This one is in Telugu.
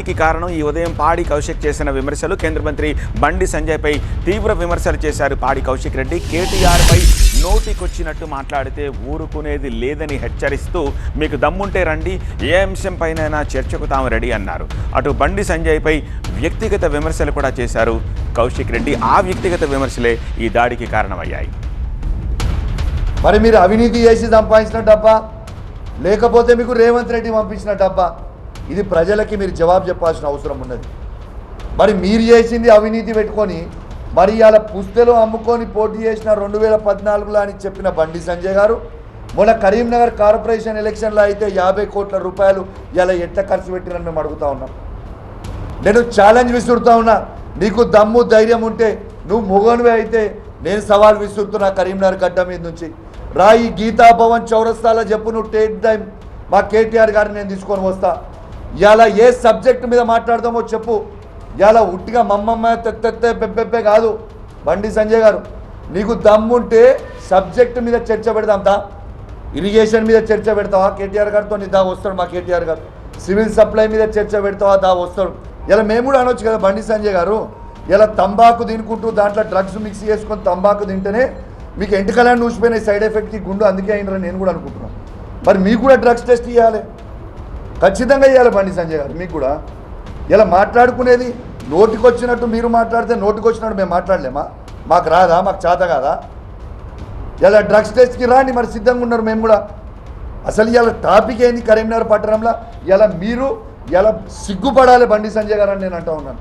దాడికి కారణం ఈ ఉదయం పాడి కౌశిక్ చేసిన విమర్శలు. కేంద్ర మంత్రి బండి సంజయ్పై తీవ్ర విమర్శలు చేశారు పాడి కౌశిక్ రెడ్డి. కేటీఆర్పై నోటికొచ్చినట్టు మాట్లాడితే ఊరుకునేది లేదని హెచ్చరిస్తూ మీకు దమ్ముంటే రండి, ఏ అంశంపైనైనా చర్చకు తాము రెడీ అన్నారు. అటు బండి సంజయ్పై వ్యక్తిగత విమర్శలు కూడా చేశారు కౌశిక్ రెడ్డి. ఆ వ్యక్తిగత విమర్శలే ఈ దాడికి కారణమయ్యాయి. మరి మీరు అవినీతి చేసి సంపాదించిన డబ్బా, లేకపోతే మీకు రేవంత్ రెడ్డి పంపించిన డబ్బా, ఇది ప్రజలకి మీరు జవాబు చెప్పాల్సిన అవసరం ఉన్నది. మరి మీరు చేసింది అవినీతి పెట్టుకొని మరి ఇలా పుస్తలు అమ్ముకొని పోటీ చేసిన 2014లో అని చెప్పిన బండి సంజయ్ గారు మొన్న కరీంనగర్ కార్పొరేషన్ ఎలక్షన్లో అయితే 50 కోట్ల రూపాయలు ఇలా ఎట్లా ఖర్చు పెట్టిరని మేము అడుగుతా ఉన్నాం. నేను ఛాలెంజ్ విసురుతా ఉన్నా, నీకు దమ్ము ధైర్యం ఉంటే నువ్వు మొగనువే అయితే నేను సవాల్ విసురుతున్నా కరీంనగర్ గడ్డ మీద నుంచి. రాయి గీతా భవన్ చౌరస్తాలో చెప్పు, నువ్వు టేక్ టైం మా కేటీఆర్ గారిని నేను తీసుకొని వస్తా. ఇలా ఏ సబ్జెక్ట్ మీద మాట్లాడదామో చెప్పు. ఇలా ఉట్టిగా మమ్మమ్మ తెత్తే పెప్పెప్పే కాదు. బండి సంజయ్ గారు, నీకు దమ్ముంటే సబ్జెక్టు మీద చర్చ పెడదాం దా. ఇరిగేషన్ మీద చర్చ పెడతావా కేటీఆర్ గారితో, దా వస్తాడు మా కేటీఆర్ గారు. సివిల్ సప్లై మీద చర్చ పెడతావా, దా వస్తాడు. ఇలా మేము కూడా అనొచ్చు కదా బండి సంజయ్ గారు, ఇలా తంబాకు తినుకుంటూ దాంట్లో డ్రగ్స్ మిక్స్ చేసుకొని తంబాకు తింటేనే మీకు ఎంటికలని ఊసిపోయిన సైడ్ ఎఫెక్ట్ ఈ గుండు అందుకే అయినరని నేను కూడా అనుకుంటున్నాను. మరి మీకు కూడా డ్రగ్స్ టెస్ట్ ఇవ్వాలి, ఖచ్చితంగా ఇవ్వాలి బండి సంజయ్ గారు. మీకు కూడా ఇలా మాట్లాడుకునేది నోటికొచ్చినట్టు మీరు మాట్లాడితే నోటికొచ్చినట్టు మేము మాట్లాడలేమా? మాకు రాదా? మాకు చేత కాదా? ఇలా డ్రగ్స్ టెస్ట్కి రాని మరి సిద్ధంగా ఉన్నారు మేము కూడా. అసలు ఇలా టాపిక్ ఏంది కరీంనగర్ పట్టణంలో? ఇలా మీరు ఇలా సిగ్గుపడాలి బండి సంజయ్ గారు అని నేను అంటూ ఉన్నాను.